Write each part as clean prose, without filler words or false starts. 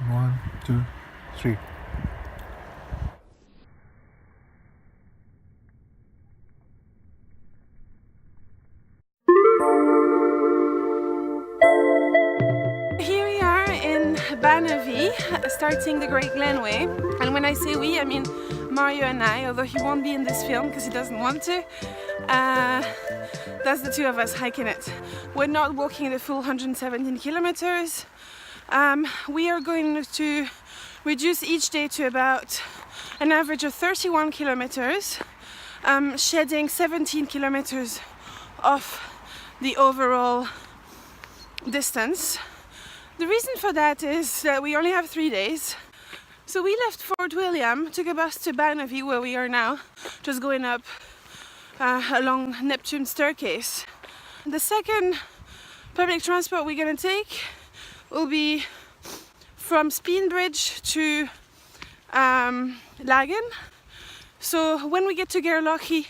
1, 2, 3. Here we are in Banavie, starting the Great Glen Way. And when I say we, I mean Mario and I, although he won't be in this film because he doesn't want to. That's the two of us hiking it. We're not walking the full 117 kilometers. We are going to reduce each day to about an average of 31 kilometers, shedding 17 kilometers off the overall distance. The reason for that is that we only have 3 days. So we left Fort William, took a bus to Banavie, where we are now, just going up along Neptune staircase. The second public transport we're going to take will be from Speenbridge to Laggan. So when we get to Gairlochy,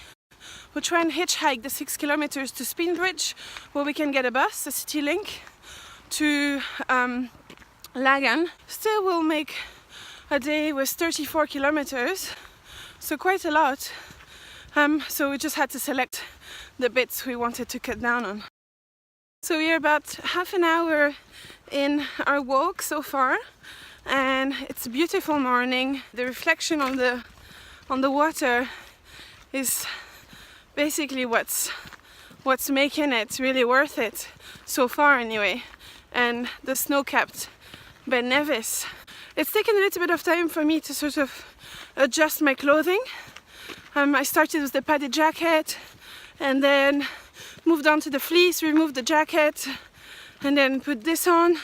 we'll try and hitchhike the 6 kilometers to Speenbridge, where we can get a bus, a city link, to Laggan. Still will make a day with 34 kilometers, so quite a lot. So we just had to select the bits we wanted to cut down on. So we're about half an hour in our walk so far, and it's a beautiful morning. The reflection on the water is basically what's making it really worth it so far anyway. And the snow-capped Ben Nevis. It's taken a little bit of time for me to sort of adjust my clothing. I started with the padded jacket and then moved on to the fleece, removed the jacket and then put this on.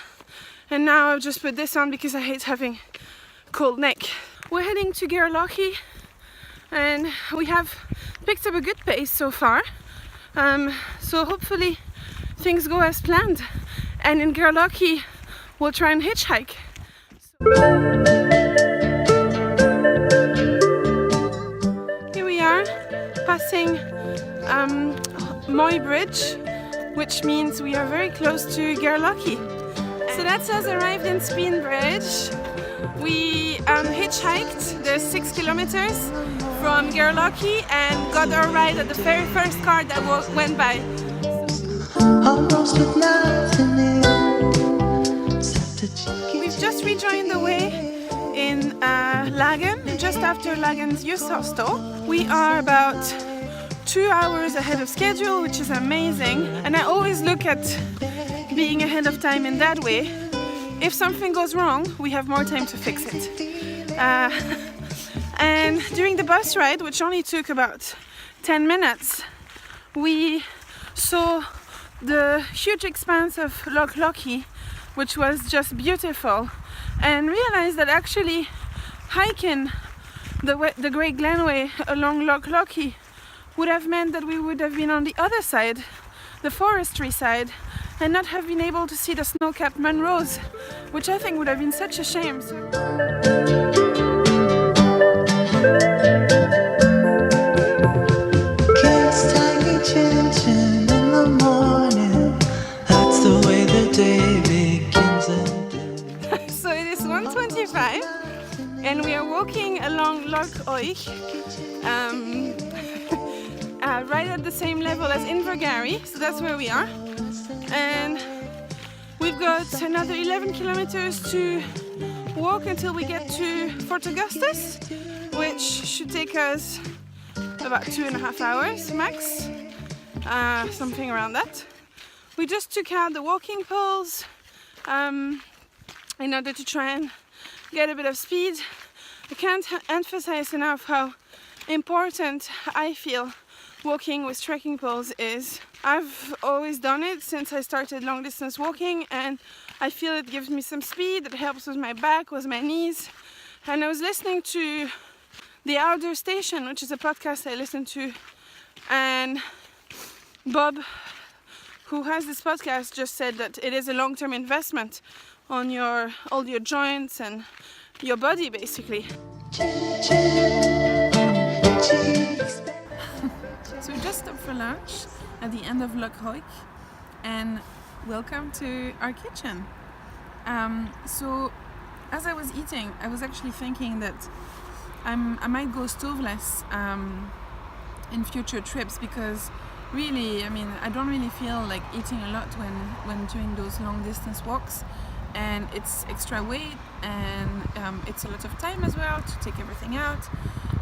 And now I've just put this on because I hate having cold neck. We're heading to Gairlochy and we have picked up a good pace so far. So hopefully things go as planned. And in Gairlochy, we'll try and hitchhike. Here we are, passing Moy Bridge, which means we are very close to Gairlochy. So that's us arrived in Speenbridge. We hitchhiked the 6 kilometers from Gairlochy and got our ride at the very first car that went by. We've just rejoined the way in Laggan, just after Laggan's youth hostel. We are about 2 hours ahead of schedule, which is amazing. And I always look at being ahead of time in that way. If something goes wrong, we have more time to fix it. And during the bus ride, which only took about 10 minutes, we saw the huge expanse of Loch Lochy, which was just beautiful, and realized that actually hiking the Great Glen Way along Loch Lochy would have meant that we would have been on the other side, the forestry side, and not have been able to see the snow-capped Munros, which I think would have been such a shame. Kids tiny chin-chin in the morning. That's the way the day begins and ends. So it is 1:25 and we are walking along Loch Oich, right at the same level as Invergary, so that's where we are. And we've got another 11 kilometers to walk until we get to Fort Augustus, which should take us about 2.5 hours max, something around that. We just took out the walking poles in order to try and get a bit of speed. I can't emphasize enough how important I feel walking with trekking poles is. I've always done it since I started long distance walking, and I feel it gives me some speed, it helps with my back, with my knees. And I was listening to The Outer Station, which is a podcast I listen to, and Bob, who has this podcast, just said that it is a long-term investment on all your joints and your body basically. So we just stopped for lunch at the end of Loch Oich, and welcome to our kitchen. So as I was eating, I was actually thinking that I might go stoveless in future trips, because really, I mean, I don't really feel like eating a lot when doing those long distance walks, and it's extra weight, and it's a lot of time as well to take everything out.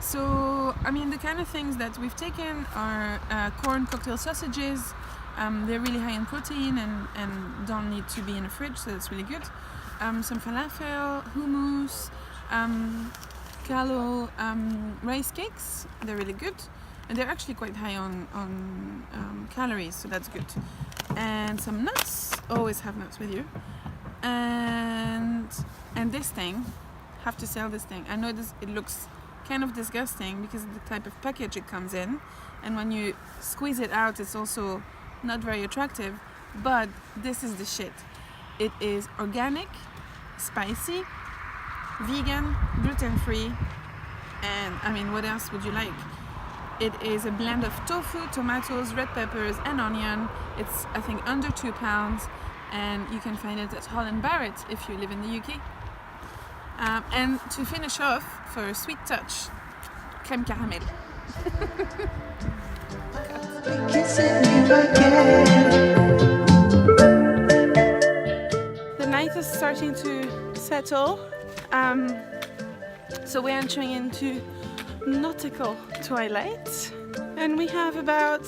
So, I mean, the kind of things that we've taken are corn cocktail sausages. They're really high in protein and don't need to be in a fridge, so that's really good. Some falafel, hummus, kalo rice cakes. They're really good, and they're actually quite high on calories, so that's good. And some nuts. Always have nuts with you. And this thing, have to sell this thing. I know it looks kind of disgusting because of the type of package it comes in, and when you squeeze it out, it's also not very attractive, but this is the shit. It is organic, spicy, vegan, gluten-free, and I mean, what else would you like? It is a blend of tofu, tomatoes, red peppers and onion. It's, I think, under £2, and you can find it at Holland Barrett if you live in the UK. And to finish off, for a sweet touch, crème caramel. The night is starting to settle, so we're entering into nautical twilight, and we have about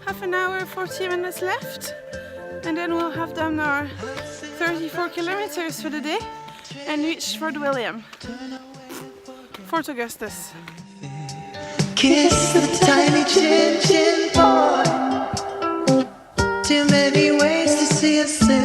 half an hour, 40 minutes left, and then we'll have done our 34 kilometers for the day and reach Fort William, Fort Augustus. Kiss the tiny chin chin boy. Too many ways to see a sin.